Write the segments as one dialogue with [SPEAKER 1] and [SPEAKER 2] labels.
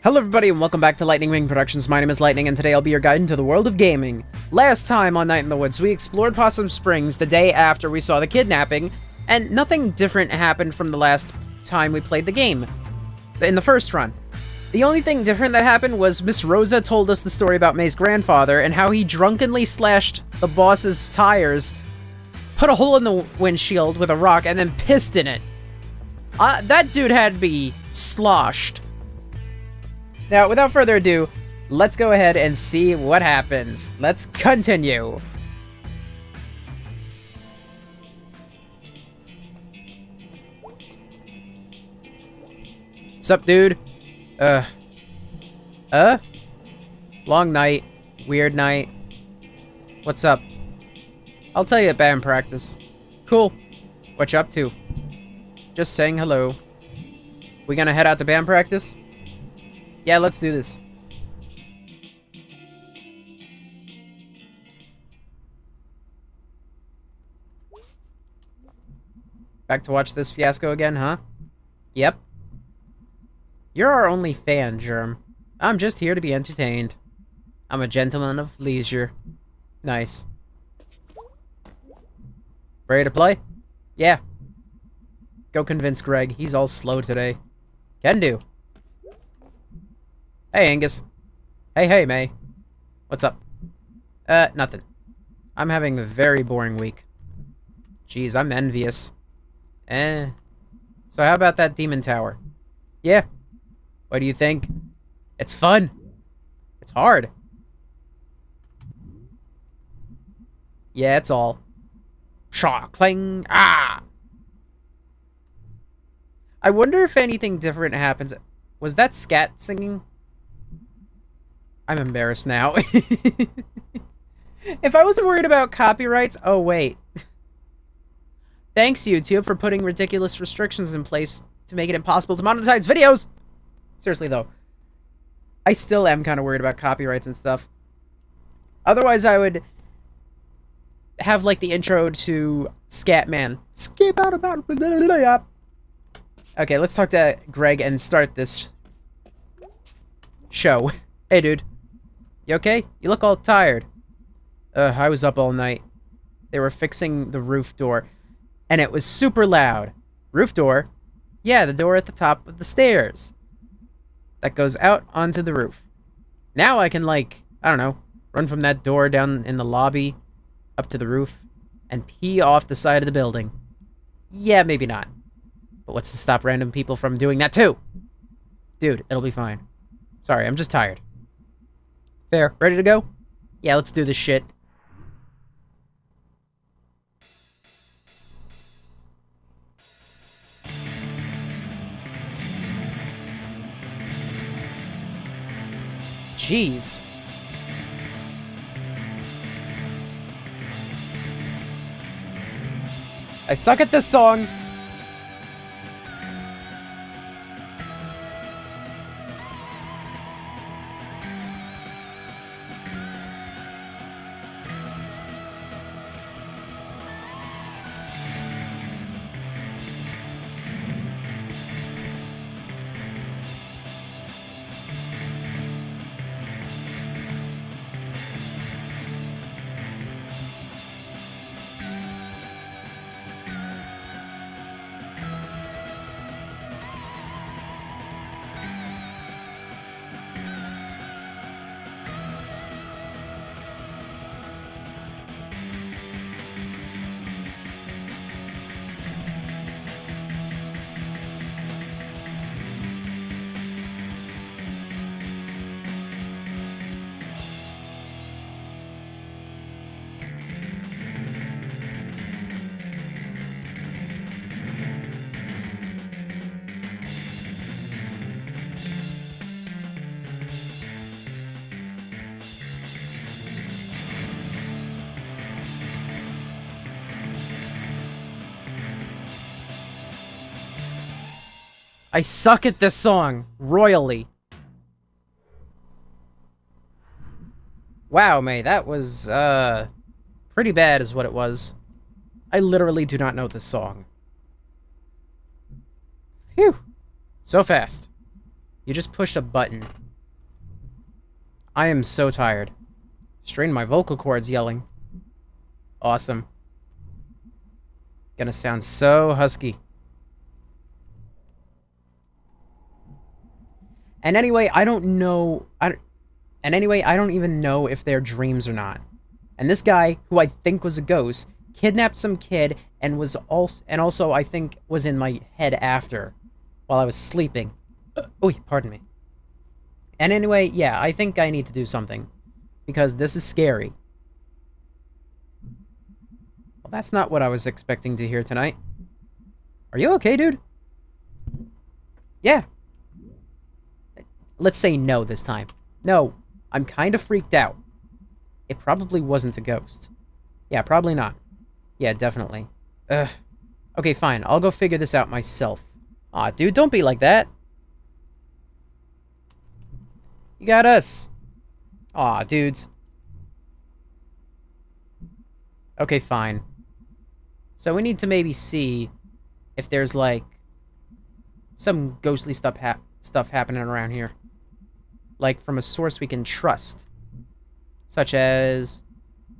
[SPEAKER 1] Hello everybody and welcome back to Lightning Wing Productions. My name is Lightning and today I'll be your guide into the world of gaming. Last time on Night in the Woods, we explored Possum Springs the day after we saw the kidnapping, and nothing different happened from the last time we played the game, in the first run. The only thing different that happened was Miss Rosa told us the story about May's grandfather and how he drunkenly slashed the boss's tires, put a hole in the windshield with a rock, and then pissed in it. That dude had to be sloshed. Now, without further ado, let's go ahead and see what happens. Let's continue. Sup, dude? Long night. Weird night. What's up? I'll tell you at band practice. Cool. What you up to? Just saying hello. We gonna head out to band practice? Yeah, let's do this. Back to watch this fiasco again, huh? Yep. You're our only fan, Germ. I'm just here to be entertained. I'm a gentleman of leisure. Nice. Ready to play? Yeah. Go convince Greg. He's all slow today. Can do. Hey, Angus. Hey, May. What's up? Nothing. I'm having a very boring week. Jeez, I'm envious. So how about that Demon Tower? Yeah. What do you think? It's fun. It's hard. Yeah, it's all. Shaw, clang, ah! I wonder if anything different happens. Was that scat singing? I'm embarrassed now. If I wasn't worried about copyrights... Oh, wait. Thanks, YouTube, for putting ridiculous restrictions in place to make it impossible to monetize videos! Seriously, though. I still am kind of worried about copyrights and stuff. Otherwise, I would have, like, the intro to Scatman. Skip out about... Okay, let's talk to Greg and start this show. Hey, dude. You okay? You look all tired. I was up all night. They were fixing the roof door, and it was super loud. Roof door? Yeah, the door at the top of the stairs. That goes out onto the roof. Now I can, like, I don't know, run from that door down in the lobby, up to the roof, and pee off the side of the building. Yeah, maybe not. But what's to stop random people from doing that too? Dude, it'll be fine. Sorry, I'm just tired. Fair. Ready to go? Yeah, let's do this shit. Jeez. I suck at this song. I suck at this song, royally. Wow, May, that was, pretty bad is what it was. I literally do not know this song. Phew. So fast. You just pushed a button. I am so tired. Strained my vocal cords yelling. Awesome. Gonna sound so husky. And anyway, I don't even know if they're dreams or not. And this guy, who I think was a ghost, kidnapped some kid and also I think was in my head after, while I was sleeping. Oh, pardon me. And anyway, yeah, I think I need to do something, because this is scary. Well, that's not what I was expecting to hear tonight. Are you okay, dude? Yeah. Let's say no this time. No, I'm kind of freaked out. It probably wasn't a ghost. Yeah, probably not. Yeah, definitely. Ugh. Okay, fine. I'll go figure this out myself. Aw, dude, don't be like that. You got us. Aw, dudes. Okay, fine. So we need to maybe see if there's, like, some ghostly stuff happening around here. Like, from a source we can trust. Such as...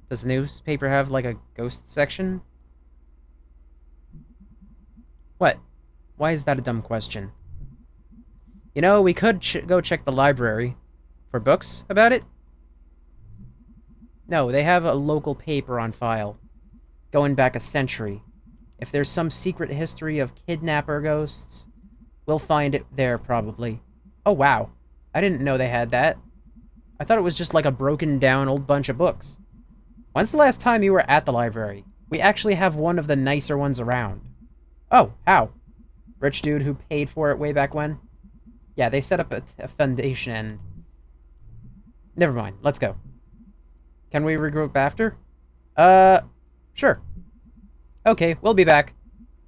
[SPEAKER 1] Does the newspaper have, like, a ghost section? What? Why is that a dumb question? You know, we could go check the library. For books about it? No, they have a local paper on file. Going back a century. If there's some secret history of kidnapper ghosts, we'll find it there, probably. Oh, wow. I didn't know they had that. I thought it was just like a broken down old bunch of books. When's the last time you were at the library? We actually have one of the nicer ones around. Oh, how? Rich dude who paid for it way back when? Yeah, they set up a foundation and... Never mind, let's go. Can we regroup after? Sure. Okay, we'll be back.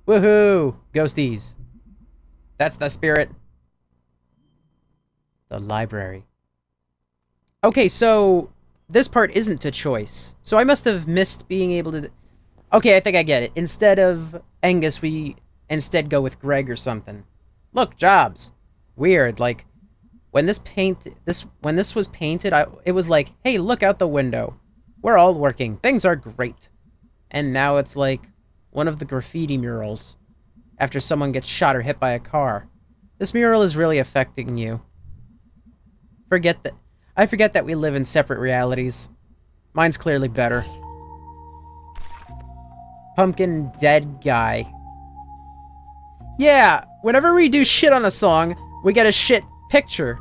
[SPEAKER 1] Woohoo! Ghosties. That's the spirit. The library. Okay, so... This part isn't a choice. So I must have missed being able to... Okay, I think I get it. Instead of Angus, we instead go with Greg or something. Look, jobs. Weird, like... When this was painted, it was like, hey, look out the window. We're all working. Things are great. And now it's like one of the graffiti murals. After someone gets shot or hit by a car. This mural is really affecting you. I forget that we live in separate realities. Mine's clearly better. Pumpkin dead guy. Yeah, whenever we do shit on a song, we get a shit picture.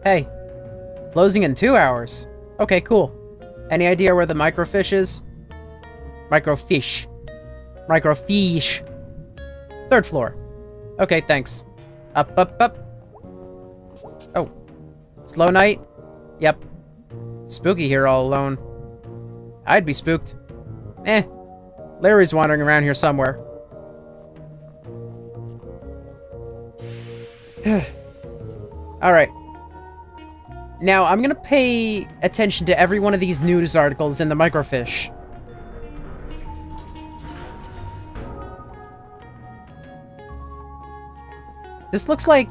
[SPEAKER 1] Hey. Closing in 2 hours. Okay, cool. Any idea where the microfiche is? Microfiche. Microfiche. 3rd floor. Okay, thanks. Up, up, up. Oh. Slow night? Yep. Spooky here all alone. I'd be spooked. Eh. Larry's wandering around here somewhere. Alright. Now, I'm gonna pay attention to every one of these news articles in the microfiche. This looks like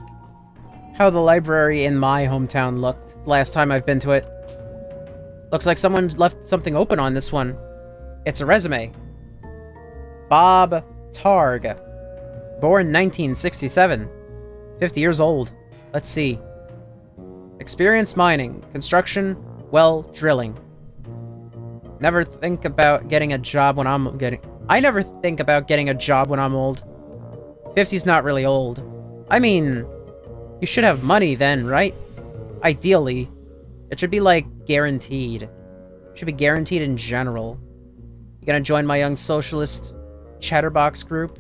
[SPEAKER 1] how the library in my hometown looked last time I've been to it. Looks like someone left something open on this one. It's a resume. Bob Targ. Born 1967. 50 years old. Let's see. Experience mining, construction, well, drilling. Never think about getting a job when I never think about getting a job when I'm old. 50's not really old. I mean, you should have money then, right? Ideally. It should be, like, guaranteed. It should be guaranteed in general. You gonna join my Young Socialist Chatterbox group?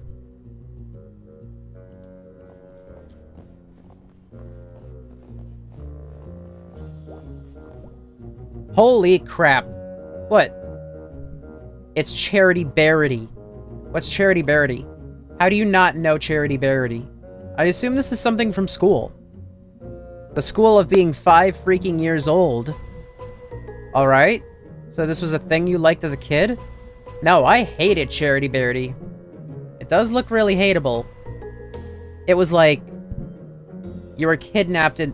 [SPEAKER 1] Holy crap. What? It's Charity Bearity. What's Charity Bearity? How do you not know Charity Bearity? I assume this is something from school. The school of being 5 freaking years old. Alright. So this was a thing you liked as a kid? No, I hated Charity Beardy. It does look really hateable. It was like you were kidnapped and...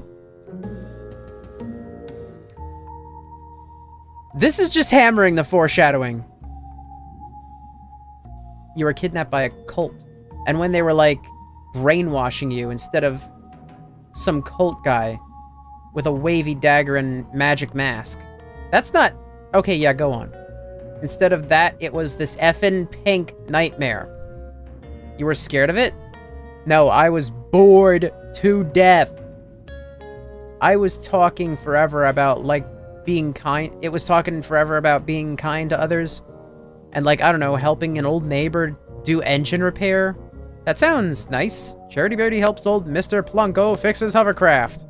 [SPEAKER 1] This is just hammering the foreshadowing. You were kidnapped by a cult. And when they were, like, brainwashing you instead of some cult guy with a wavy dagger and magic mask. That's not... Okay, yeah, go on. Instead of that, it was this effing pink nightmare. You were scared of it? No, I was bored to death. I was talking forever about, like, being kind. It was talking forever about being kind to others. And, like, I don't know, helping an old neighbor do engine repair. That sounds nice. Charity Beardy helps old Mr. Plunko fix his hovercraft.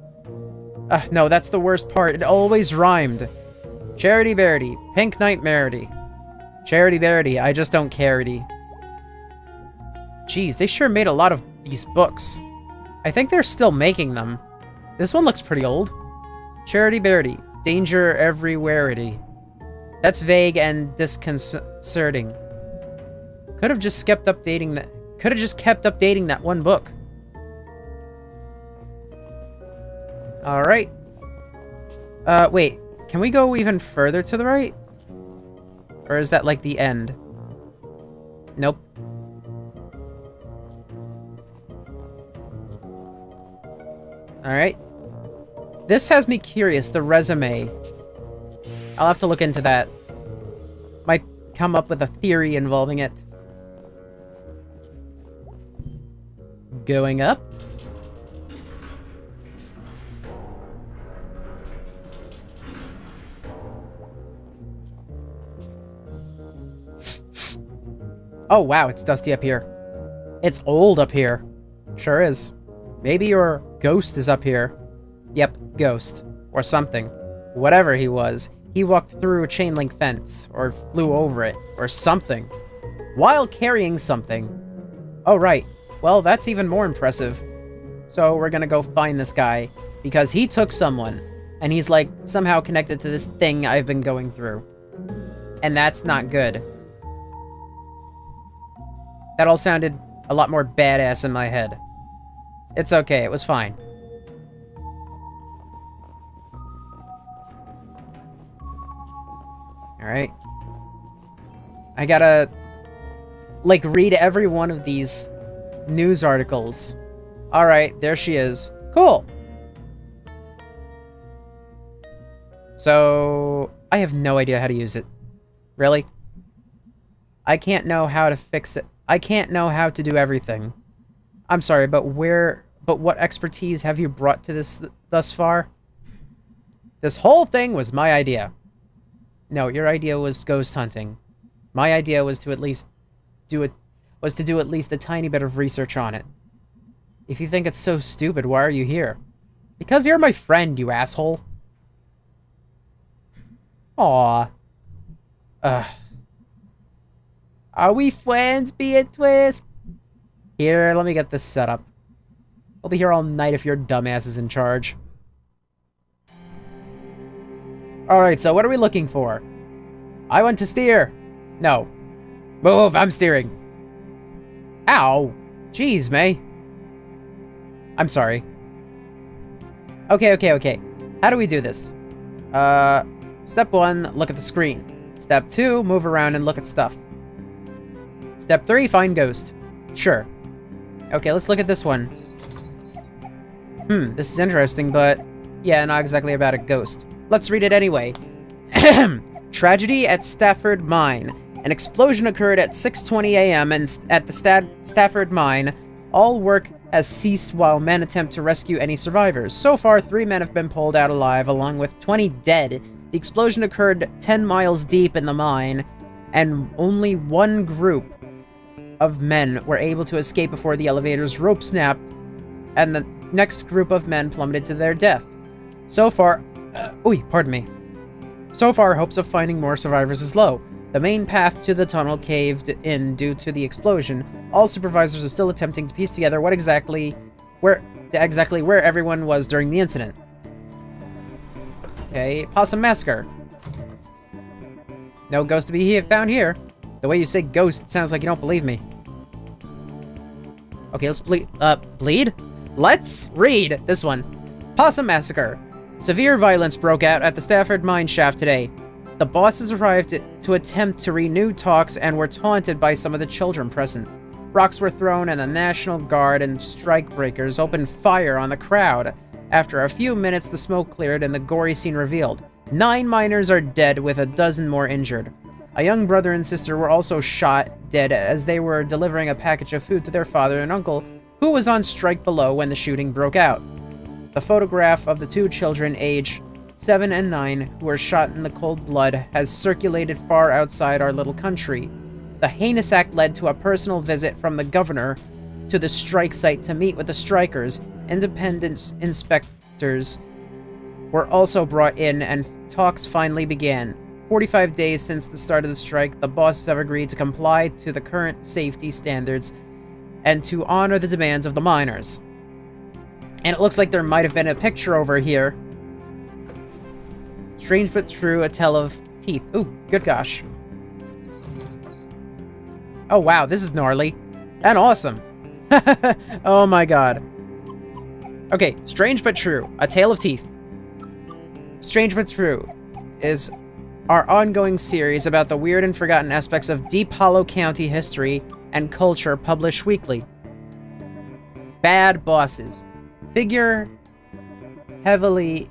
[SPEAKER 1] No, that's the worst part. It always rhymed. Charity Beardy, Pink Nightmare-dy. Charity Beardy, I just don't care-dy. Jeez, they sure made a lot of these books. I think they're still making them. This one looks pretty old. Charity Beardy, Danger Everywhere-dy. That's vague and disconcerting. Could have just kept updating that. Could have just kept updating that one book. Alright. Wait. Can we go even further to the right? Or is that like the end? Nope. Alright. This has me curious, the resume. I'll have to look into that. Might come up with a theory involving it. Going up. Oh wow, it's dusty up here. It's old up here. Sure is. Maybe your ghost is up here. Yep, ghost. Or something. Whatever he was, he walked through a chain link fence, or flew over it, or something. While carrying something. Oh right. Well, that's even more impressive. So we're gonna go find this guy, because he took someone, and he's like somehow connected to this thing I've been going through. And that's not good. That all sounded a lot more badass in my head. It's okay, it was fine. Alright. I gotta, like, read every one of these news articles. Alright, there she is. Cool! So, I have no idea how to use it. Really? I can't know how to fix it. I can't know how to do everything. I'm sorry, but what expertise have you brought to this thus far? This whole thing was my idea. No, your idea was ghost hunting. My idea was to at least do at least a tiny bit of research on it. If you think it's so stupid, why are you here? Because you're my friend, you asshole. Aww. Are we friends, Beatrice? Here, let me get this set up. I'll be here all night if your dumbass is in charge. Alright, so what are we looking for? I want to steer. No. Move, I'm steering. Ow. Jeez, May. I'm sorry. Okay. How do we do this? Step 1, look at the screen. Step 2, move around and look at stuff. Step 3, find ghost. Sure. Okay, let's look at this one. This is interesting, but... yeah, not exactly about a ghost. Let's read it anyway. Tragedy at Stafford Mine. An explosion occurred at 6:20 a.m. and at the Stafford Mine. All work has ceased while men attempt to rescue any survivors. So far, 3 men have been pulled out alive, along with 20 dead. The explosion occurred 10 miles deep in the mine, and only one group of men were able to escape before the elevator's rope snapped, and the next group of men plummeted to their death. So far... pardon me. So far, hopes of finding more survivors is low. The main path to the tunnel caved in due to the explosion. All supervisors are still attempting to piece together where exactly everyone was during the incident. Okay, Possum Massacre. No ghost to be found here. The way you say ghost, it sounds like you don't believe me. Okay, let's bleed? Let's read this one. Possum Massacre. Severe violence broke out at the Stafford mine shaft today. The bosses arrived to attempt to renew talks and were taunted by some of the children present. Rocks were thrown and the National Guard and strikebreakers opened fire on the crowd. After a few minutes, the smoke cleared and the gory scene revealed. 9 miners are dead, with a dozen more injured. A young brother and sister were also shot dead as they were delivering a package of food to their father and uncle, who was on strike below when the shooting broke out. The photograph of the 2 children, aged 7 and 9, who were shot in the cold blood, has circulated far outside our little country. The heinous act led to a personal visit from the governor to the strike site to meet with the strikers. Independent inspectors were also brought in, and talks finally began. 45 days since the start of the strike, the bosses have agreed to comply to the current safety standards and to honor the demands of the miners. And it looks like there might have been a picture over here. Strange but true, a tale of teeth. Ooh, good gosh. Oh wow, this is gnarly. And awesome. Oh my god. Okay, Strange but True, A Tale of Teeth. Strange but True is our ongoing series about the weird and forgotten aspects of Deep Hollow County history and culture, published weekly. Bad bosses figure heavily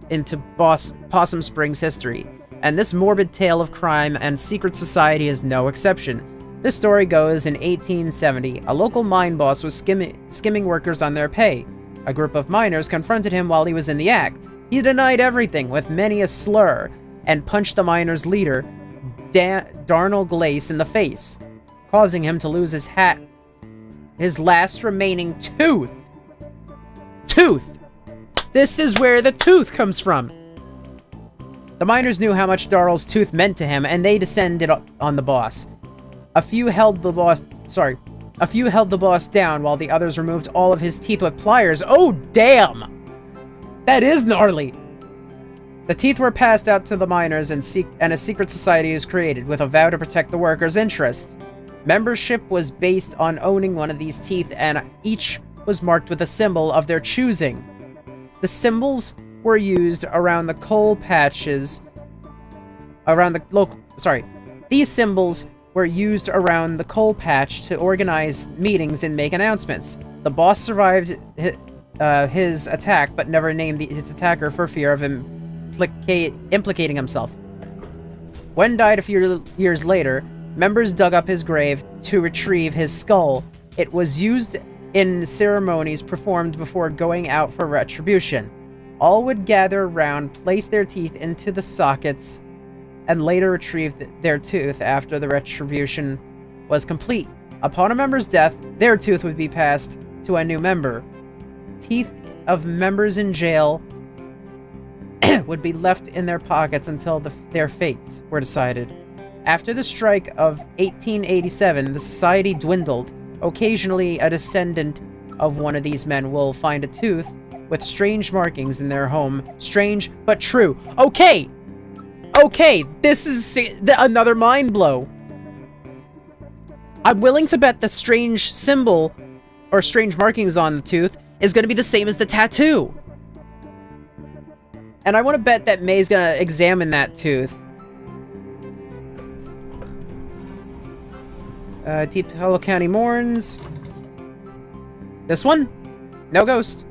[SPEAKER 1] into Possum Springs history, and this morbid tale of crime and secret society is no exception. This story goes in 1870. A local mine boss was skimming workers on their pay. A group of miners confronted him while he was in the act. He denied everything with many a slur and punched the miners' leader, Darnell Glace, in the face, causing him to lose his last remaining tooth. This is where the tooth comes from. The miners knew how much Darnell's tooth meant to him, and they descended on the boss. A few held the boss down while the others removed all of his teeth with pliers. Oh, damn! That is gnarly! The teeth were passed out to the miners, and a secret society was created with a vow to protect the workers' interests. Membership was based on owning one of these teeth, and each was marked with a symbol of their choosing. The symbols were used around the coal patches. These symbols were used around the coal patch to organize meetings and make announcements. The boss survived his attack, but never named his attacker for fear of implicating himself. When died a few years later, members dug up his grave to retrieve his skull. It was used in ceremonies performed before going out for retribution. All would gather around, place their teeth into the sockets, and later retrieve their tooth after the retribution was complete. Upon a member's death, their tooth would be passed to a new member. Teeth of members in jail would be left in their pockets until their fates were decided. After the strike of 1887, the society dwindled. Occasionally, a descendant of one of these men will find a tooth with strange markings in their home. Strange but true. Okay, this is another mind blow. I'm willing to bet the strange symbol or strange markings on the tooth is going to be the same as the tattoo. And I want to bet that May's going to examine that tooth. Deep Hollow County mourns. This one? No ghost.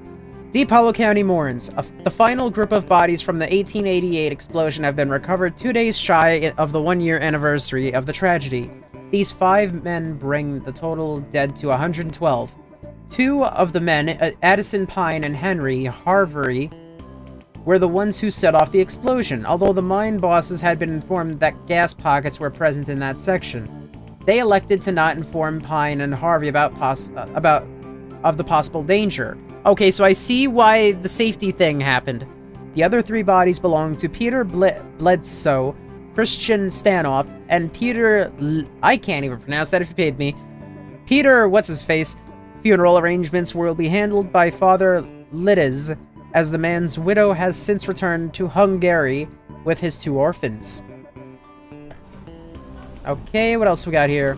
[SPEAKER 1] Deep Hollow County mourns. The final group of bodies from the 1888 explosion have been recovered 2 days shy of the 1-year anniversary of the tragedy. These 5 men bring the total dead to 112. 2 of the men, Addison Pine and Henry Harvery, were the ones who set off the explosion, although the mine bosses had been informed that gas pockets were present in that section. They elected to not inform Pine and Harvey about the possible danger. Okay, so I see why the safety thing happened. The other 3 bodies belong to Peter Bledsoe, Christian Stanoff, and Peter... I can't even pronounce that if you paid me. Peter what's-his-face. Funeral arrangements will be handled by Father Liddis, as the man's widow has since returned to Hungary with his 2 orphans. Okay, what else we got here?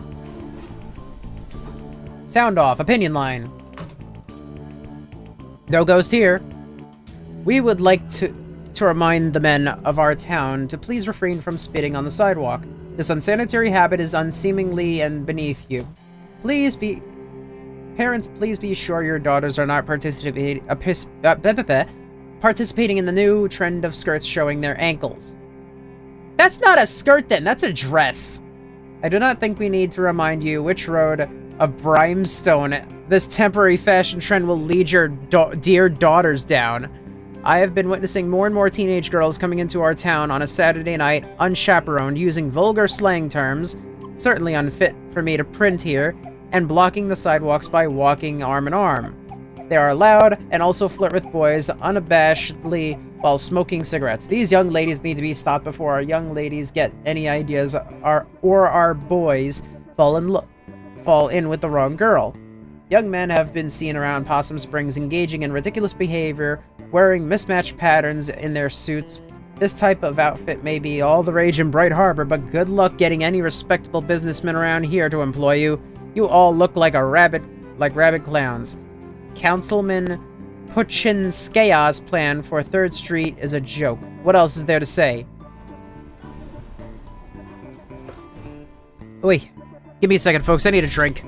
[SPEAKER 1] Sound off, opinion line. No ghost here. We would like to remind the men of our town to please refrain from spitting on the sidewalk. This unsanitary habit is unseemly and beneath you. Parents, please be sure your daughters are not participating in the new trend of skirts showing their ankles. That's not a skirt then, that's a dress. I do not think we need to remind you which road of brimstone this temporary fashion trend will lead your dear daughters down. I have been witnessing more and more teenage girls coming into our town on a Saturday night, unchaperoned, using vulgar slang terms, certainly unfit for me to print here, and blocking the sidewalks by walking arm in arm. They are loud and also flirt with boys unabashedly while smoking cigarettes. These young ladies need to be stopped before our young ladies get any ideas or our boys fall in with the wrong girl. Young men have been seen around Possum Springs engaging in ridiculous behavior, wearing mismatched patterns in their suits. This type of outfit may be all the rage in Bright Harbor, but good luck getting any respectable businessman around here to employ you. You all look like rabid clowns. Councilman Puchinskaya's plan for 3rd Street is a joke. What else is there to say? Wait, give me a second, folks. I need a drink.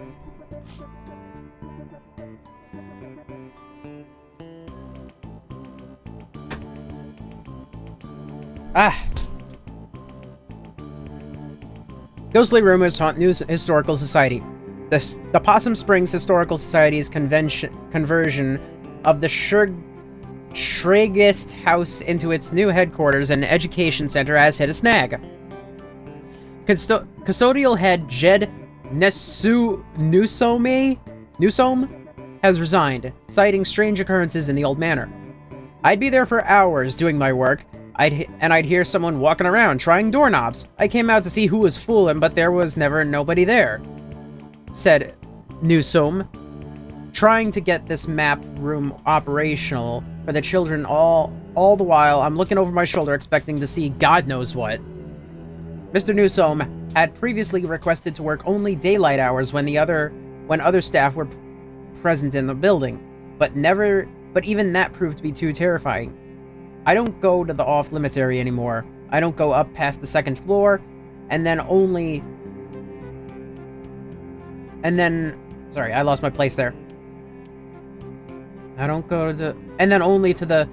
[SPEAKER 1] Ghostly rumors haunt New Historical Society. The Possum Springs Historical Society's conversion of the Schraggist House into its new headquarters and education center has hit a snag. Custodial head Jed Newsome has resigned, citing strange occurrences in the old manor. I'd be there for hours doing my work, I'd hear someone walking around trying doorknobs. I came out to see who was fooling, but there was never nobody there, said Newsome, trying to get this map room operational for the children. All the while, I'm looking over my shoulder expecting to see God knows what. Mr. Newsome had previously requested to work only daylight hours when other staff were present in the building, but even that proved to be too terrifying. I don't go to the off-limits area anymore. I don't go up past the 2nd floor, sorry, I lost my place there. I don't go to the... And then only to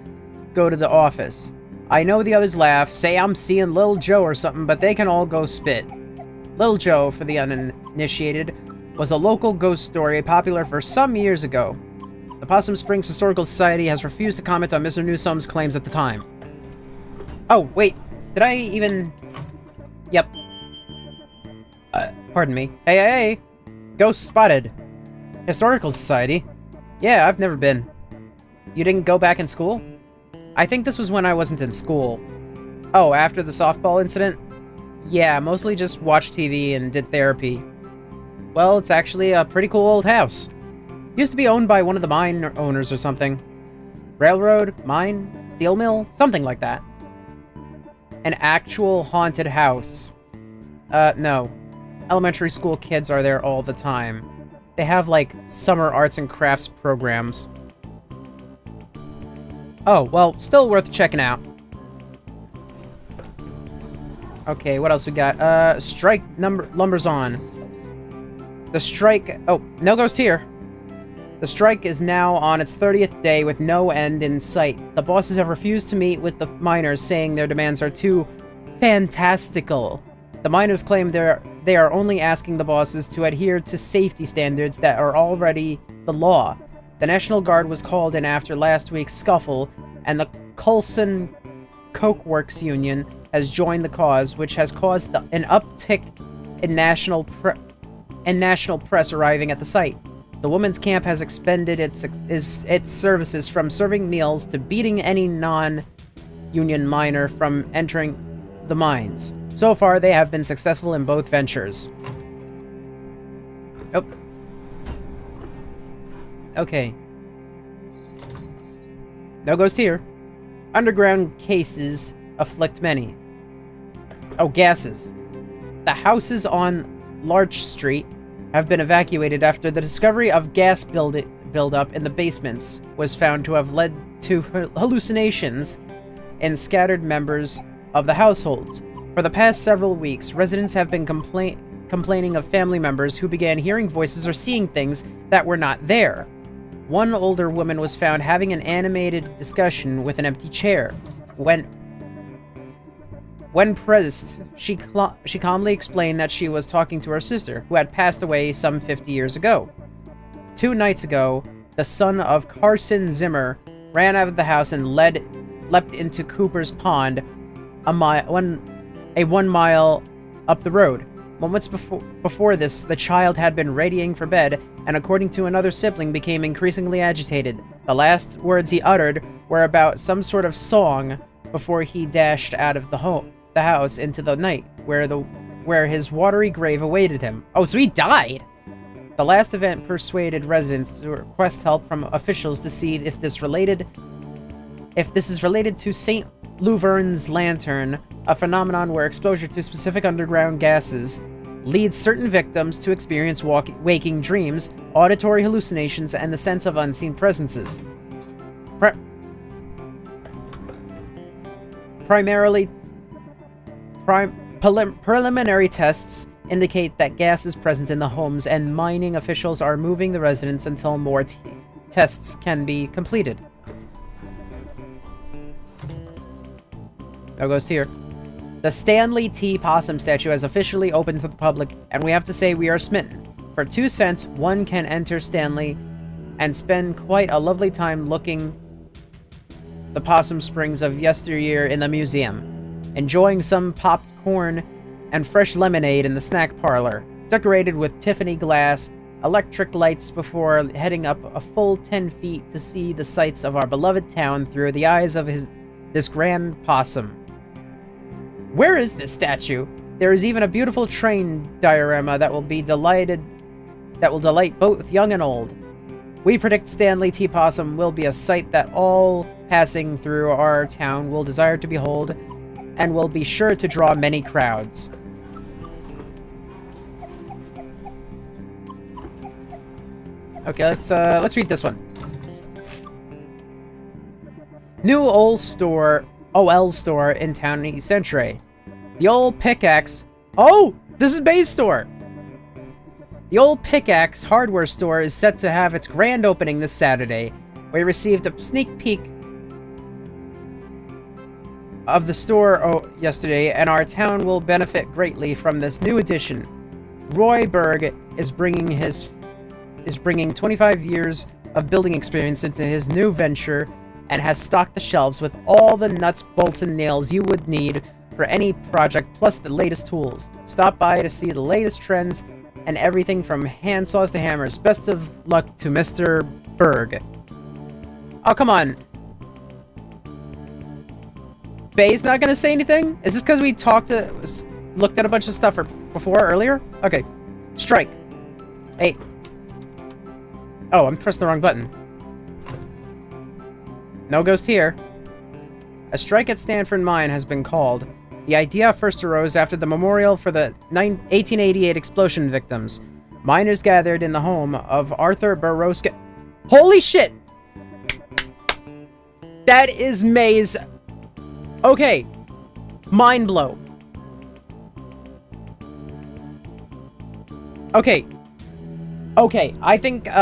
[SPEAKER 1] go to the office. I know the others laugh, say I'm seeing Lil Joe or something, but they can all go spit. Lil Joe, for the uninitiated, was a local ghost story popular for some years ago. The Possum Springs Historical Society has refused to comment on Mr. Newsome's claims at the time. Oh, wait. Did I even... Yep. Pardon me. Hey. Ghost spotted. Historical Society? Yeah, I've never been. You didn't go back in school? I think this was when I wasn't in school. Oh, after the softball incident? Yeah, mostly just watched TV and did therapy. Well, it's actually a pretty cool old house. Used to be owned by one of the mine owners or something. Railroad? Mine? Steel mill? Something like that. An actual haunted house. No. Elementary school kids are there all the time. They have, like, summer arts and crafts programs. Oh, well, still worth checking out. Okay, what else we got? Strike lumbers on. The strike... Oh, no ghost here. The strike is now on its 30th day with no end in sight. The bosses have refused to meet with the miners, saying their demands are too fantastical. The miners claim they are only asking the bosses to adhere to safety standards that are already the law. The National Guard was called in after last week's scuffle, and the Coulson Coke Works Union has joined the cause, which has caused an uptick in national press arriving at the site. The women's camp has expended its services from serving meals to beating any non-union miner from entering the mines. So far, they have been successful in both ventures. Oh. Okay. No ghost here. Underground cases afflict many. Oh, gases. the houses on Larch Street have been evacuated after the discovery of gas buildup in the basements was found to have led to hallucinations in scattered members of the households. For the past several weeks, residents have been complaining of family members who began hearing voices or seeing things that were not there. One older woman was found having an animated discussion with an empty chair. When pressed, she calmly explained that she was talking to her sister, who had passed away some 50 years ago. 2 nights ago, the son of Carson Zimmer ran out of the house and leapt into Cooper's Pond, a 1 mile up the road. Moments before this, the child had been readying for bed, and according to another sibling, became increasingly agitated. The last words he uttered were about some sort of song before he dashed out of the house into the night, where his watery grave awaited him. Oh, so he died! The last event persuaded residents to request help from officials to see if this is related to St. Louverne's lantern, a phenomenon where exposure to specific underground gases leads certain victims to experience waking dreams, auditory hallucinations, and the sense of unseen presences. Preliminary tests indicate that gas is present in the homes, and mining officials are moving the residents until more tests can be completed. No ghost here. The Stanley T. Possum statue has officially opened to the public, and we have to say we are smitten. For 2 cents, one can enter Stanley and spend quite a lovely time looking the Possum Springs of yesteryear in the museum, enjoying some popped corn and fresh lemonade in the snack parlor, decorated with Tiffany glass, electric lights before heading up a full 10 feet to see the sights of our beloved town through the eyes of this grand possum. Where is this statue? There is even a beautiful train diorama that will delight both young and old. We predict Stanley T. Possum will be a sight that all passing through our town will desire to behold, and will be sure to draw many crowds. Okay, let's read this one. New OL store in Towny Century. The Old Pickaxe. Oh, this is Bay's store. The Old Pickaxe hardware store is set to have its grand opening this Saturday. We received a sneak peek of the store yesterday, and our town will benefit greatly from this new addition. Roy Berg is bringing 25 years of building experience into his new venture, and has stocked the shelves with all the nuts, bolts, and nails you would need for any project, plus the latest tools. Stop by to see the latest trends and everything from handsaws to hammers. Best of luck to Mr. Berg. Oh, come on. Bay's not gonna say anything? Is this because we looked at a bunch of stuff earlier? Okay. Strike. Hey. Oh, I'm pressing the wrong button. No ghost here. A strike at Stanford Mine has been called. The idea first arose after the memorial for the 1888 explosion victims. Miners gathered in the home of Arthur Baroska. Holy shit! That is May's... Okay. Mind blow. Okay. Okay, I think, you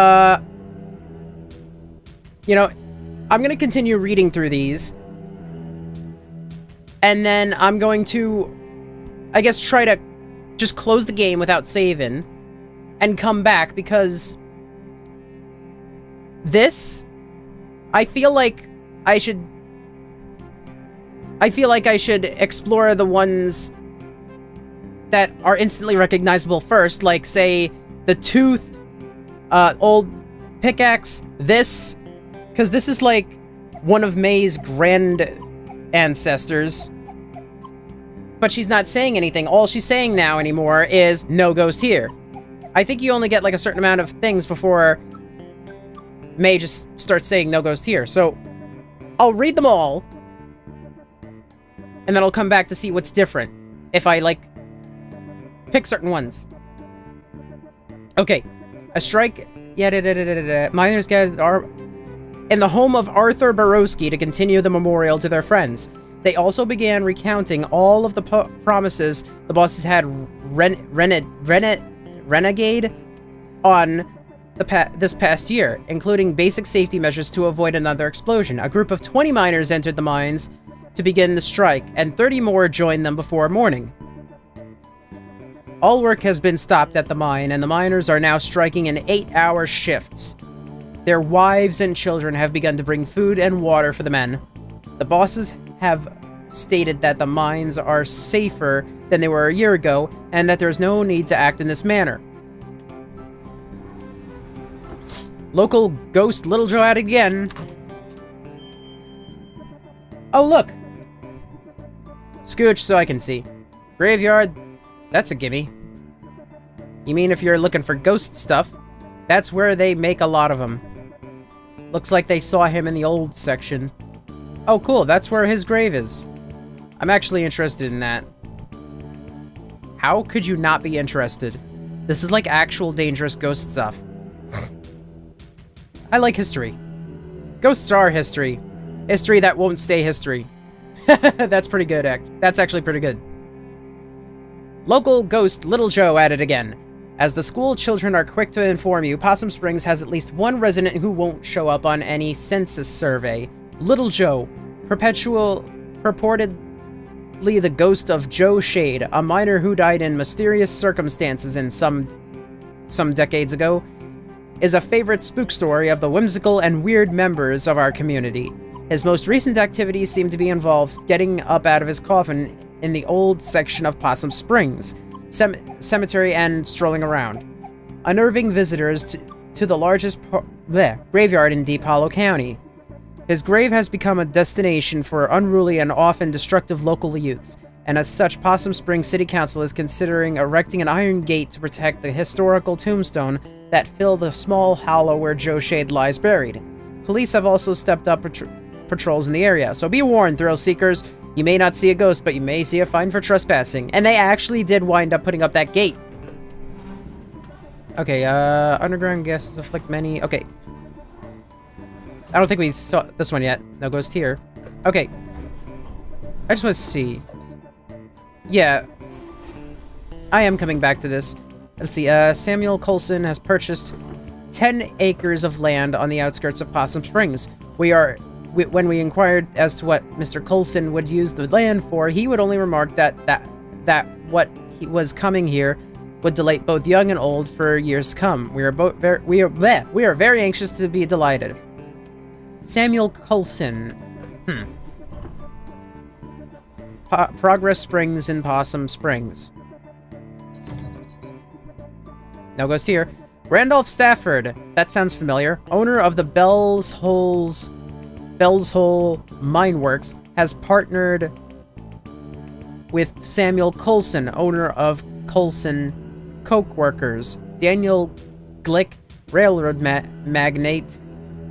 [SPEAKER 1] know, I'm gonna continue reading through these. And then I'm going to, I guess, try to just close the game without saving and come back, because this, I feel like I should explore the ones that are instantly recognizable first, like, say, the tooth, old pickaxe, this, because this is like one of May's grand ancestors. But she's not saying anything. All she's saying now anymore is no ghost here. I think you only get like a certain amount of things before May just starts saying no ghost here. So I'll read them all, and then I'll come back to see what's different. If I like Pick certain ones. Okay. A strike... Miners gathered in the home of Arthur Borowski to continue the memorial to their friends. They also began recounting all of the promises the bosses had renegade on this past year, including basic safety measures to avoid another explosion. A group of 20 miners entered the mines to begin the strike, and 30 more joined them before morning. All work has been stopped at the mine, and the miners are now striking in 8-hour shifts. Their wives and children have begun to bring food and water for the men. The bosses have stated that the mines are safer than they were a year ago, and that there's no need to act in this manner. Local ghost Little Joe at it again. Oh, look! Scooch so I can see. Graveyard, that's a gimme. You mean if you're looking for ghost stuff, that's where they make a lot of them. Looks like they saw him in the old section. Oh, cool, that's where his grave is. I'm actually interested in that. How could you not be interested? This is like actual dangerous ghost stuff. I like history. Ghosts are history. History that won't stay history. That's pretty good, that's actually pretty good. Local ghost Little Joe at it again. As the school children are quick to inform you, Possum Springs has at least one resident who won't show up on any census survey. Little Joe, purportedly the ghost of Joe Shade, a miner who died in mysterious circumstances in some decades ago, is a favorite spook story of the whimsical and weird members of our community. His most recent activities seem to be involved getting up out of his coffin in the old section of Possum Springs cemetery and strolling around, unnerving visitors to the largest graveyard in Deep Hollow County. His grave has become a destination for unruly and often destructive local youths, and as such, Possum Springs City Council is considering erecting an iron gate to protect the historical tombstone that fill the small hollow where Joe Shade lies buried. Police have also stepped up patrols in the area, so be warned, thrill seekers. You may not see a ghost, but you may see a fine for trespassing. And they actually did wind up putting up that gate. Okay, underground gases afflict many. Okay. I don't think we saw this one yet. No ghost here. Okay. I just want to see. Yeah. I am coming back to this. Let's see, Samuel Coulson has purchased 10 acres of land on the outskirts of Possum Springs. When we inquired as to what Mr. Coulson would use the land for, he would only remark that what he was coming here would delight both young and old for years to come. We are very anxious to be delighted. Samuel Coulson. Progress Springs in Possum Springs. No ghost here. Randolph Stafford. That sounds familiar. Owner of the Bell's Hole Mine Works has partnered with Samuel Coulson, owner of Coulson Coke Workers, Daniel Glick, railroad magnate,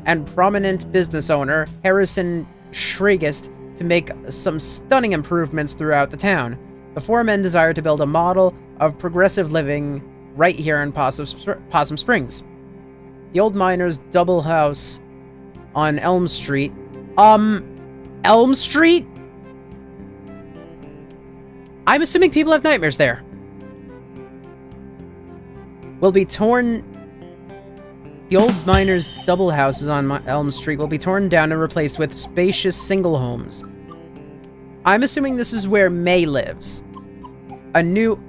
[SPEAKER 1] and prominent business owner Harrison Schregist to make some stunning improvements throughout the town. The four men desire to build a model of progressive living right here in Possum Springs. The old miners' double house on Elm Street. Elm Street? I'm assuming people have nightmares there. Will be torn... The old miners' double houses on Elm Street will be torn down and replaced with spacious single homes. I'm assuming this is where May lives. A new...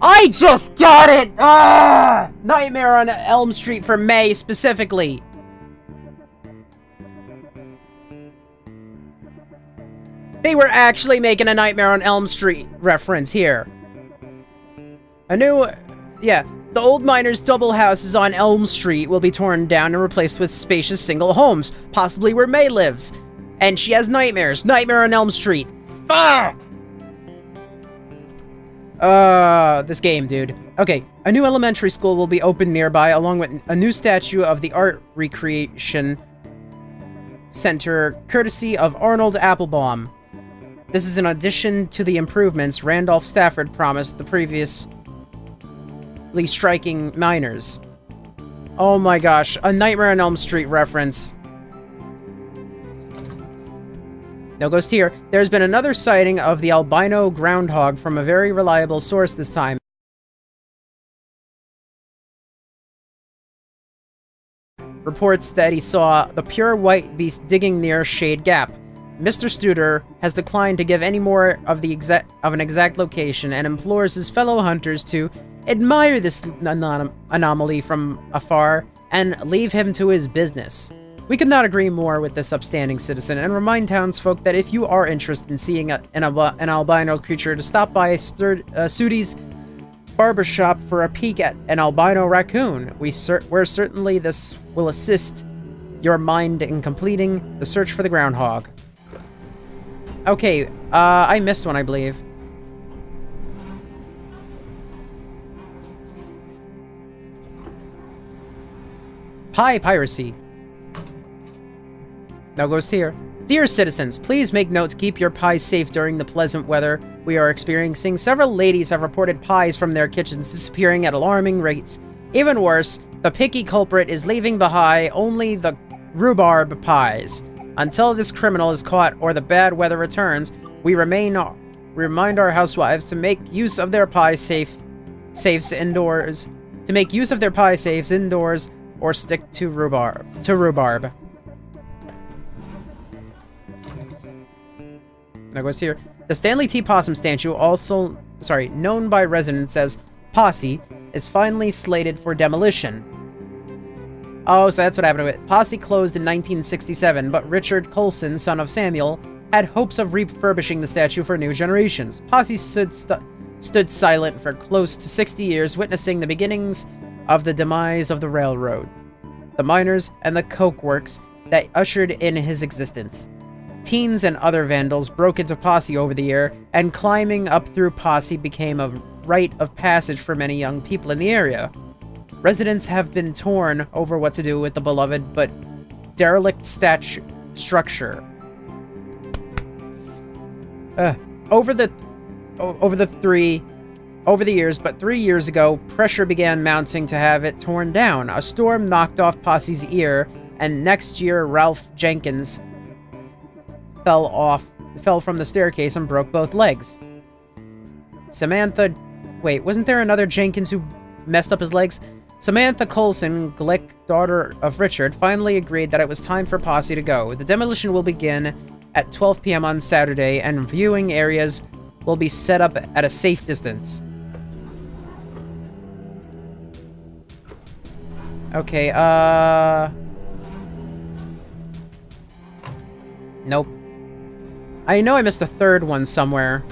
[SPEAKER 1] I just got it! Ah! Nightmare on Elm Street for May, specifically. They were actually making a Nightmare on Elm Street reference here. A new... Yeah. The old miners' double houses on Elm Street will be torn down and replaced with spacious single homes, possibly where May lives. And she has nightmares. Nightmare on Elm Street. Fuck! This game, dude. Okay, a new elementary school will be opened nearby, along with a new statue of the Art Recreation Center, courtesy of Arnold Applebaum. This is in addition to the improvements Randolph Stafford promised the previously striking miners. Oh my gosh, a Nightmare on Elm Street reference. No ghost here. There's been another sighting of the albino groundhog from a very reliable source this time. Reports that he saw the pure white beast digging near Shade Gap. Mr. Studer has declined to give any more of an exact location and implores his fellow hunters to admire this anomaly from afar and leave him to his business. We could not agree more with this upstanding citizen and remind townsfolk that if you are interested in seeing an albino creature, to stop by Sudi's barbershop for a peek at an albino raccoon. Where certainly this will assist your mind in completing the search for the groundhog. Okay, I missed one, I believe. Pie piracy. No ghost here. Dear citizens, please make note to keep your pies safe during the pleasant weather we are experiencing. Several ladies have reported pies from their kitchens disappearing at alarming rates. Even worse, the picky culprit is leaving behind only the rhubarb pies. Until this criminal is caught or the bad weather returns, we remind our housewives to make use of their pie safes indoors. Or stick to rhubarb. Now goes here. The Stanley T. Possum statue, known by residents as Posse, is finally slated for demolition. Oh, so that's what happened to it. Posse closed in 1967, but Richard Colson, son of Samuel, had hopes of refurbishing the statue for new generations. Posse stood silent for close to 60 years, witnessing the beginnings of the demise of the railroad, the miners, and the coke works that ushered in his existence. Teens and other vandals broke into Posse over the year, and climbing up through Posse became a rite of passage for many young people in the area. Residents have been torn over what to do with the beloved but derelict structure. Over the years, but 3 years ago, pressure began mounting to have it torn down. A storm knocked off Posse's ear, and next year Ralph Jenkins fell from the staircase and broke both legs. Wait, wasn't there another Jenkins who messed up his legs? Samantha Colson, Glick, daughter of Richard, finally agreed that it was time for Posse to go. The demolition will begin at 12 p.m. on Saturday, and viewing areas will be set up at a safe distance. Okay, nope. I know I missed a third one somewhere.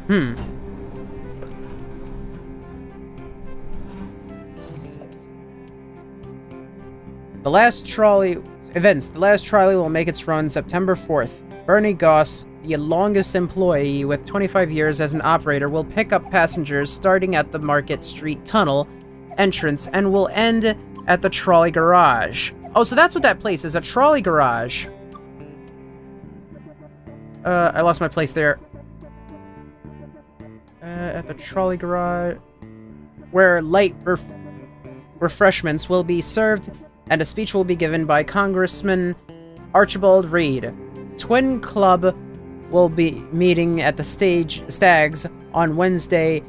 [SPEAKER 1] The last trolley will make its run September 4th. Bernie Goss, the longest employee with 25 years as an operator, will pick up passengers starting at the Market Street Tunnel entrance and will end at the trolley garage. Oh, so that's what that place is, a trolley garage. I lost my place there. At the trolley garage, where light refreshments will be served and a speech will be given by Congressman Archibald Reed. Twin Club will be meeting at the Stags on Wednesday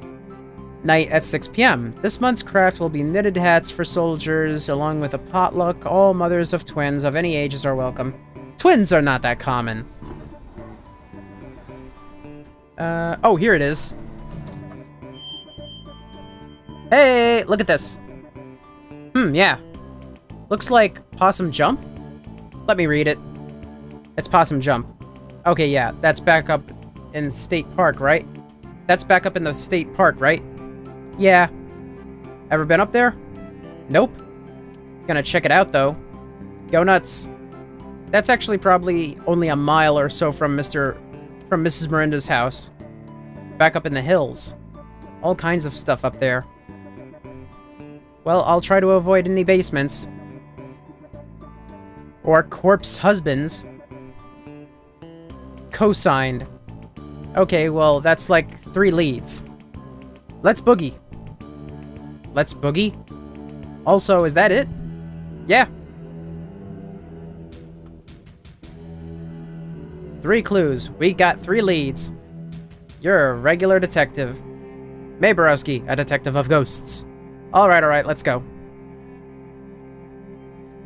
[SPEAKER 1] night at 6 p.m. This month's craft will be knitted hats for soldiers, along with a potluck. All mothers of twins of any ages are welcome. Twins are not that common. Oh, here it is. Hey, look at this. Yeah. Looks like Possum Jump? Let me read it. It's Possum Jump. Okay, yeah, that's back up in State Park, right? That's back up in the State Park, right? Yeah. Ever been up there? Nope. Gonna check it out, though. Go nuts. That's actually probably only a mile or so from Mrs. Miranda's house. Back up in the hills. All kinds of stuff up there. Well, I'll try to avoid any basements. Or corpse husbands. Co-signed. Okay, well, that's like 3 leads. Let's boogie. Let's boogie? Also, is that it? Yeah. 3 clues. We got 3 leads. You're a regular detective. Mayborowski, a detective of ghosts. Alright, let's go.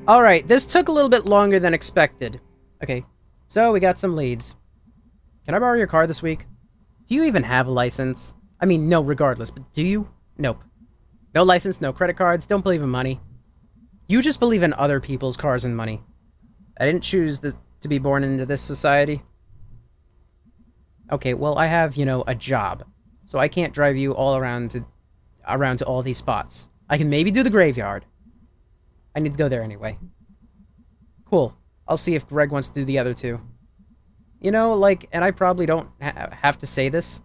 [SPEAKER 1] Alright, this took a little bit longer than expected. Okay, so we got some leads. Can I borrow your car this week? Do you even have a license? I mean, no, regardless, but do you? Nope. No license, no credit cards, don't believe in money. You just believe in other people's cars and money. I didn't choose to be born into this society. Okay, well, I have, a job. So I can't drive you all around to all these spots. I can maybe do the graveyard. I need to go there anyway. Cool. I'll see if Greg wants to do the other 2. And I probably don't have to say this,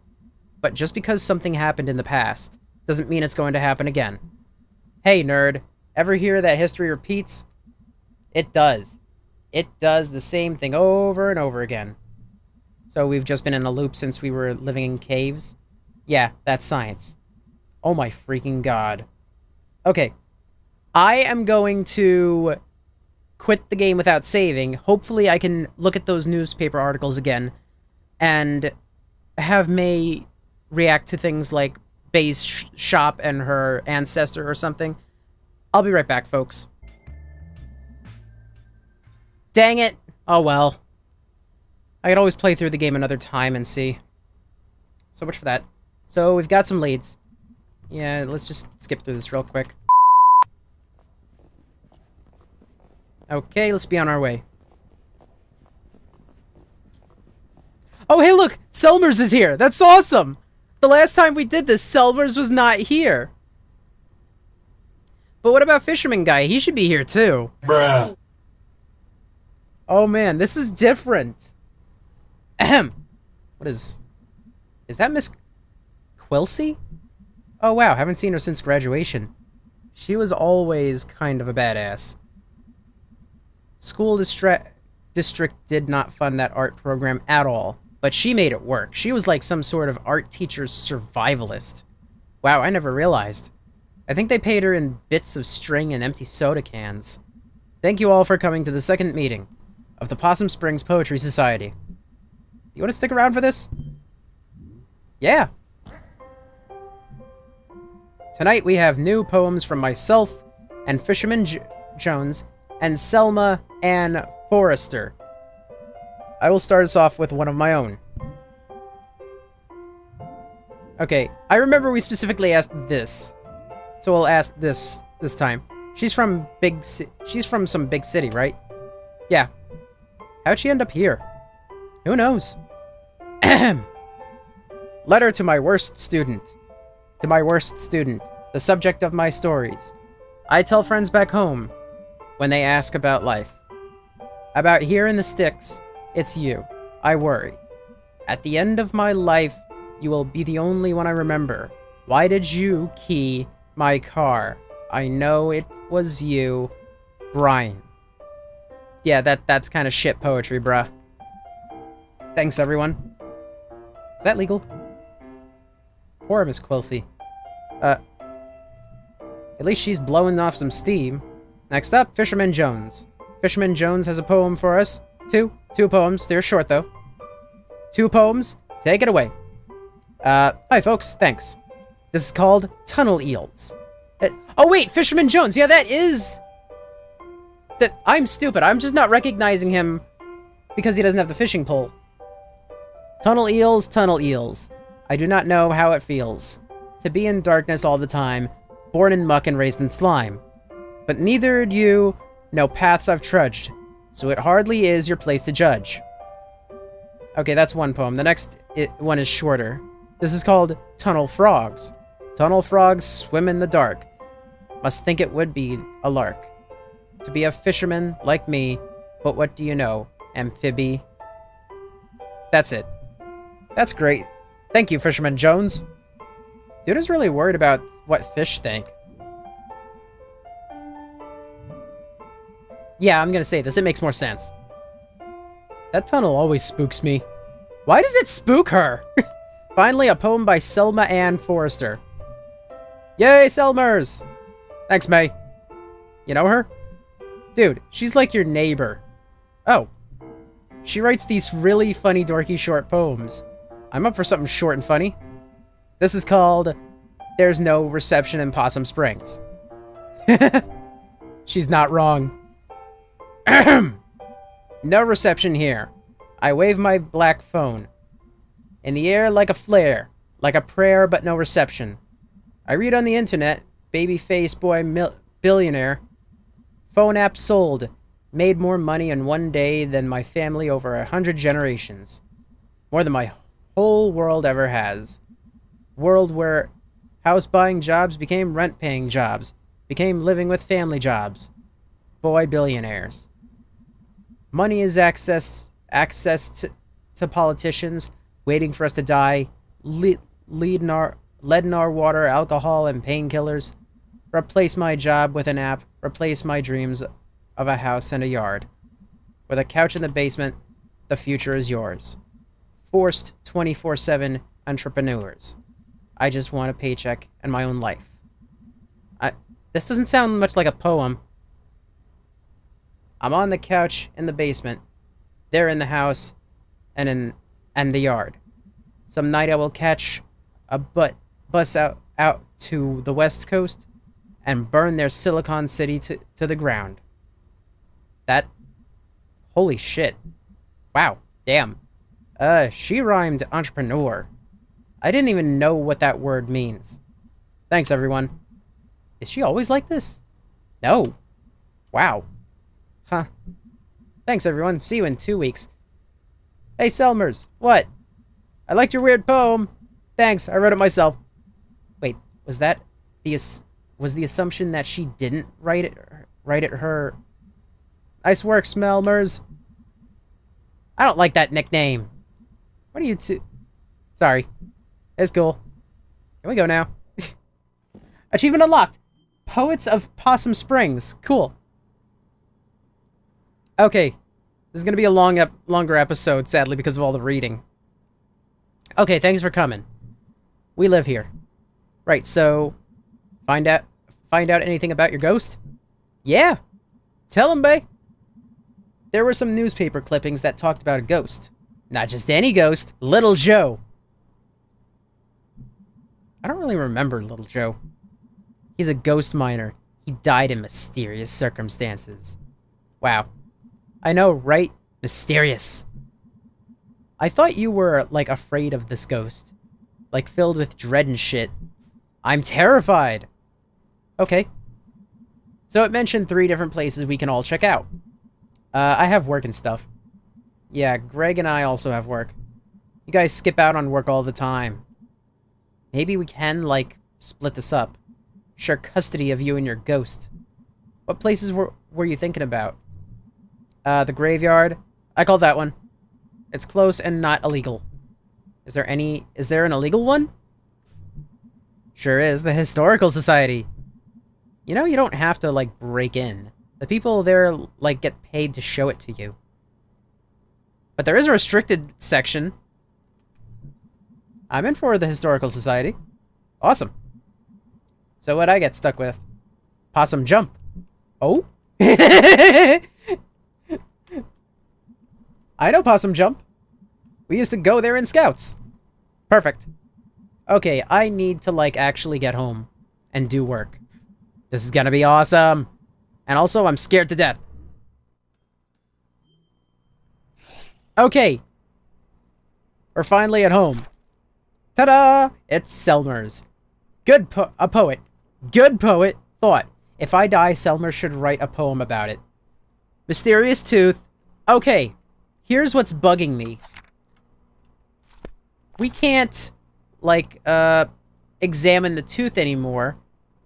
[SPEAKER 1] but just because something happened in the past doesn't mean it's going to happen again. Hey, nerd. Ever hear that history repeats? It does. It does the same thing over and over again. So we've just been in a loop since we were living in caves? Yeah, that's science. Oh my freaking god. Okay. I am going to quit the game without saving. Hopefully I can look at those newspaper articles again and have May react to things like Bay's shop and her ancestor or something. I'll be right back, folks. Dang it. Oh well. I could always play through the game another time and see. So much for that. So we've got some leads. Yeah, let's just skip through this real quick. Okay, let's be on our way. Oh, hey, look! Selmers is here! That's awesome! The last time we did this, Selmers was not here. But what about Fisherman Guy? He should be here, too.
[SPEAKER 2] Bruh.
[SPEAKER 1] Oh, man, this is different. Ahem. What is... Is that Miss Quilcy? Oh, wow, haven't seen her since graduation. She was always kind of a badass. School district did not fund that art program at all, but she made it work. She was like some sort of art teacher's survivalist. Wow, I never realized. I think they paid her in bits of string and empty soda cans. Thank you all for coming to the second meeting of the Possum Springs Poetry Society. You want to stick around for this? Yeah. Tonight we have new poems from myself and Fisherman Jones and Selma Ann Forrester. I will start us off with one of my own. Okay, I remember we specifically asked this, so we'll ask this time. She's from some big city, right? Yeah. How'd she end up here? Who knows? Letter to my worst student. To my worst student, the subject of my stories. I tell friends back home when they ask about life. About here in the sticks, it's you. I worry. At the end of my life, you will be the only one I remember. Why did you key my car? I know it was you, Brian. Yeah, that's kind of shit poetry, bruh. Thanks, everyone. Is that legal? Poor Miss Quilcy. At least she's blowing off some steam. Next up, Fisherman Jones. Fisherman Jones has a poem for us. Two poems. They're short, though. 2 poems. Take it away. Hi, folks. Thanks. This is called Tunnel Eels. Oh, wait! Fisherman Jones! Yeah, that is... I'm stupid. I'm just not recognizing him because he doesn't have the fishing pole. Tunnel eels, tunnel eels. I do not know how it feels to be in darkness all the time, born in muck and raised in slime. But neither do you know paths I've trudged, so it hardly is your place to judge. Okay, that's one poem. The next one is shorter. This is called Tunnel Frogs. Tunnel frogs swim in the dark. Must think it would be a lark to be a fisherman like me, but what do you know, amphibi? That's it. That's great. Thank you, Fisherman Jones. Dude is really worried about what fish think. Yeah, I'm gonna say this. It makes more sense. That tunnel always spooks me. Why does it spook her? Finally, a poem by Selma Ann Forrester. Yay, Selmers! Thanks, May. You know her? Dude, she's like your neighbor. Oh. She writes these really funny, dorky short poems. I'm up for something short and funny. This is called There's No Reception in Possum Springs. She's not wrong. No reception here. I wave my black phone. In the air like a flare. Like a prayer, but no reception. I read on the internet. Babyface boy billionaire. Phone app sold. Made more money in one day than my family over 100 generations. More than my whole world ever has. World where house-buying jobs became rent-paying jobs. Became living with family jobs. Boy billionaires. Money is access to politicians waiting for us to die. Lead in our water, alcohol, and painkillers. Replace my job with an app. Replace my dreams of a house and a yard. With a couch in the basement, the future is yours. Forced 24/7 entrepreneurs. I just want a paycheck and my own life. This doesn't sound much like a poem. I'm on the couch in the basement. They're in the house and the yard. Some night I will catch a bus out to the West Coast and burn their Silicon City to the ground. Holy shit. Wow, damn. She rhymed entrepreneur. I didn't even know what that word means. Thanks, everyone. Is she always like this? No. Wow. Huh. Thanks, everyone. See you in 2 weeks. Hey, Selmers. What? I liked your weird poem. Thanks, I wrote it myself. Wait, was the assumption that she didn't write it her? Nice work, Smelmers. I don't like that nickname. What are you two? Sorry. It's cool. Here we go now. Achievement unlocked. Poets of Possum Springs. Cool. Okay. This is going to be a longer episode, sadly, because of all the reading. Okay, thanks for coming. We live here. Right, so find out anything about your ghost? Yeah. Tell him, bae. There were some newspaper clippings that talked about a ghost. Not just any ghost, Little Joe. I don't really remember Little Joe. He's a ghost miner. He died in mysterious circumstances. Wow. I know, right? Mysterious. I thought you were, like, afraid of this ghost. Like, filled with dread and shit. I'm terrified! Okay. So it mentioned 3 different places we can all check out. I have work and stuff. Yeah, Greg and I also have work. You guys skip out on work all the time. Maybe we can, like, split this up. Share custody of you and your ghost. What places were you thinking about? The graveyard. I call that one. It's close and not illegal. Is there an illegal one? Sure is, the Historical Society. You know, you don't have to, like, break in. The people there, like, get paid to show it to you. But there is a restricted section. I'm in for the Historical Society. Awesome. So what'd I get stuck with? Possum Jump. Oh? I know Possum Jump. We used to go there in Scouts. Perfect. Okay, I need to, like, actually get home and do work. This is gonna be awesome. And also, I'm scared to death. Okay. We're finally at home. Ta-da! It's Selmers. A poet. Good poet thought, if I die, Selmer should write a poem about it. Mysterious tooth. Okay. Here's what's bugging me. We can't, like, examine the tooth anymore.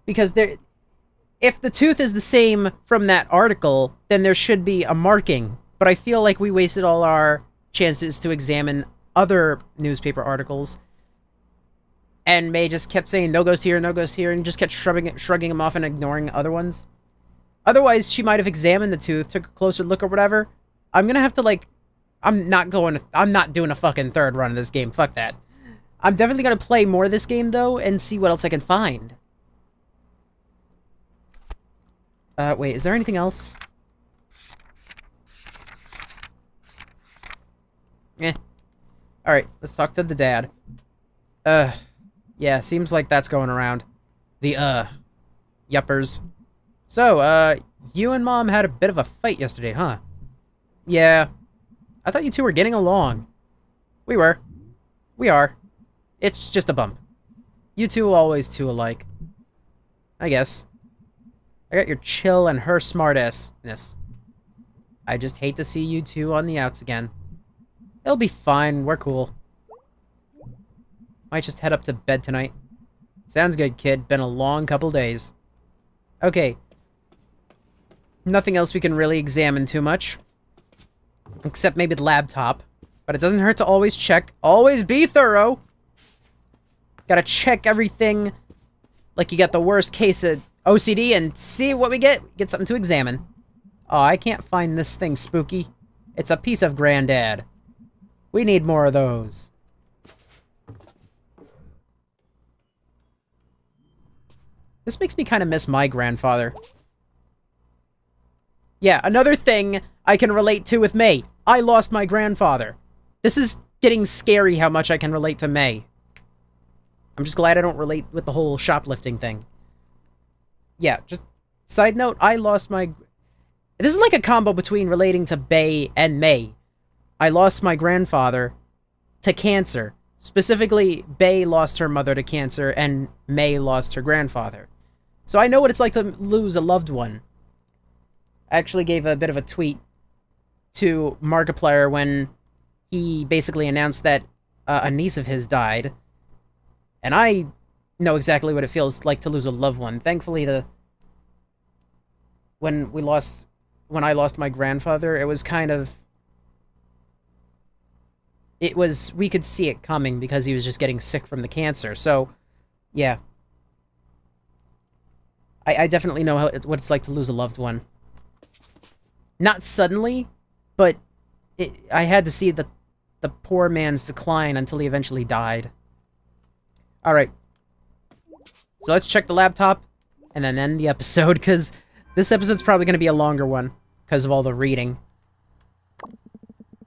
[SPEAKER 1] Because if the tooth is the same from that article, then there should be a marking. But I feel like we wasted all our chances to examine other newspaper articles. And May just kept saying, no ghost here, and just kept shrugging them off and ignoring other ones. Otherwise, she might have examined the tooth, took a closer look or whatever. I'm gonna have to, like... I'm not doing a fucking third run of this game. Fuck that. I'm definitely gonna play more of this game, though, and see what else I can find. Wait, is there anything else? Eh. Alright, let's talk to the dad. Yeah, seems like that's going around. The, yuppers. So, you and Mom had a bit of a fight yesterday, huh? Yeah. I thought you two were getting along. We were. We are. It's just a bump. You two always two alike. I guess. I got your chill and her smartassness. I just hate to see you two on the outs again. It'll be fine, we're cool. Might just head up to bed tonight. Sounds good, kid. Been a long couple days. Okay. Nothing else we can really examine too much. Except maybe the laptop. But it doesn't hurt to always check. Always be thorough! Gotta check everything like you got the worst case of OCD and see what we get. Get something to examine. Oh, I can't find this thing, Spooky. It's a piece of Granddad. We need more of those. This makes me kind of miss my grandfather. Yeah, another thing I can relate to with May. I lost my grandfather. This is getting scary how much I can relate to May. I'm just glad I don't relate with the whole shoplifting thing. Yeah, just side note, I lost my... This is like a combo between relating to Bay and May. I lost my grandfather to cancer. Specifically, Bay lost her mother to cancer, and May lost her grandfather. So I know what it's like to lose a loved one. I actually gave a bit of a tweet to Markiplier when he basically announced that a niece of his died. And I know exactly what it feels like to lose a loved one. Thankfully, when I lost my grandfather, it was kind of... we could see it coming because he was just getting sick from the cancer. So, yeah. I definitely know what it's like to lose a loved one. Not suddenly, but I had to see the poor man's decline until he eventually died. Alright. So let's check the laptop, and then end the episode, because this episode's probably going to be a longer one, because of all the reading.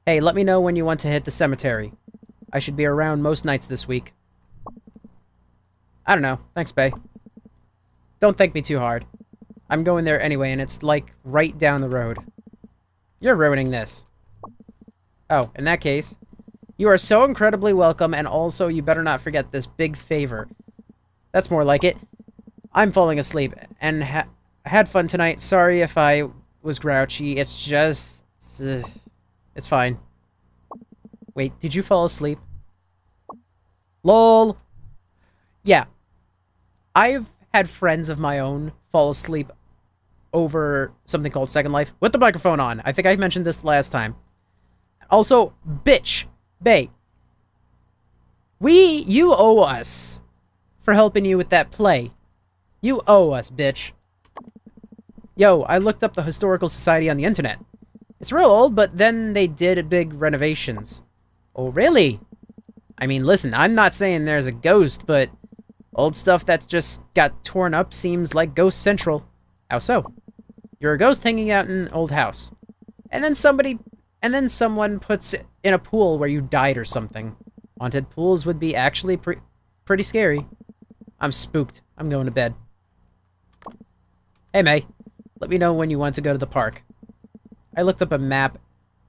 [SPEAKER 1] Hey, let me know when you want to hit the cemetery. I should be around most nights this week. I don't know. Thanks, Bay. Don't thank me too hard. I'm going there anyway, and it's, like, right down the road. You're ruining this. Oh, in that case, you are so incredibly welcome, and also you better not forget this big favor. That's more like it. I'm falling asleep, and had fun tonight. Sorry if I was grouchy. It's just... it's fine. Wait, did you fall asleep? LOL! Yeah. I've had friends of my own fall asleep over something called Second Life with the microphone on. I think I mentioned this last time. Also, bitch, Bay. You owe us for helping you with that play. You owe us, bitch. Yo, I looked up the Historical Society on the internet. It's real old, but then they did big renovations. Oh, really? I mean, listen, I'm not saying there's a ghost, but old stuff that's just got torn up seems like Ghost Central. How so? You're a ghost hanging out in an old house. And then someone puts it in a pool where you died or something. Haunted pools would be actually pretty scary. I'm spooked. I'm going to bed. Hey, May. Let me know when you want to go to the park. I looked up a map,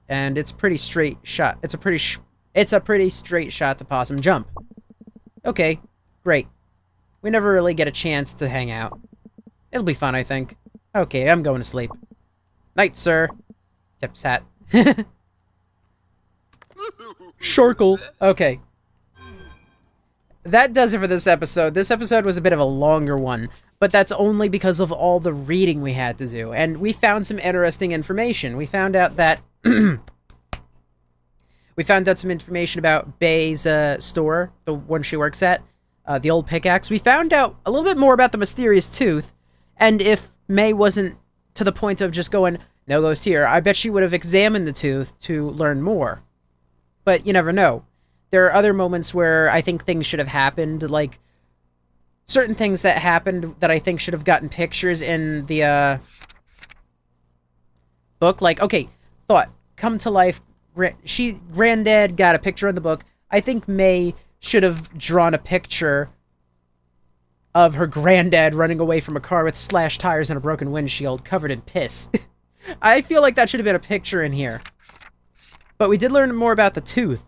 [SPEAKER 1] and it's pretty straight shot. It's a pretty straight shot to Possum Jump. Okay, great. We never really get a chance to hang out. It'll be fun, I think. Okay, I'm going to sleep. Night, sir. Tips hat. Sharkle. Okay. That does it for this episode. This episode was a bit of a longer one, but that's only because of all the reading we had to do. And we found some interesting information. We found out that... we found out some information about Bay's store, the one she works at, the old pickaxe. We found out a little bit more about the mysterious tooth, and if May wasn't to the point of just going, no ghost here. I bet she would have examined the tooth to learn more. But you never know. There are other moments where I think things should have happened, like certain things that happened that I think should have gotten pictures in the book. Like, okay, thought, come to life. Granddad got a picture in the book. I think May should have drawn a picture of her granddad running away from a car with slashed tires and a broken windshield covered in piss. I feel like that should have been a picture in here. But we did learn more about the tooth.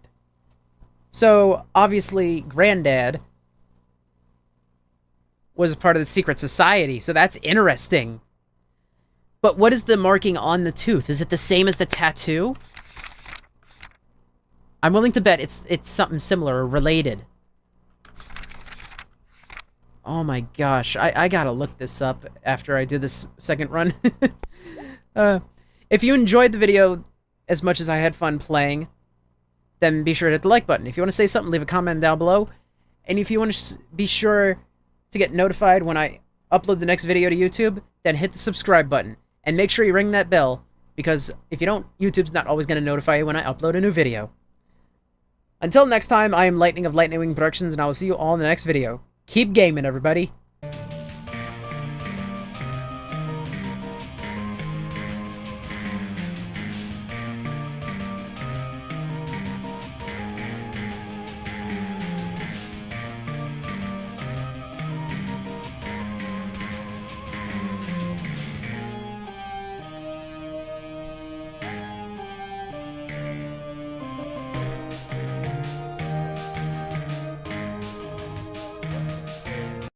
[SPEAKER 1] So, obviously, Granddad was part of the secret society, so that's interesting. But what is the marking on the tooth? Is it the same as the tattoo? I'm willing to bet it's something similar or related. Oh my gosh, I gotta look this up after I do this second run. If you enjoyed the video as much as I had fun playing, then be sure to hit the like button. If you want to say something, leave a comment down below. And if you want to be sure to get notified when I upload the next video to YouTube, then hit the subscribe button. And make sure you ring that bell, because if you don't, YouTube's not always going to notify you when I upload a new video. Until next time, I am Lightning of Lightning Wing Productions, and I will see you all in the next video. Keep gaming, everybody.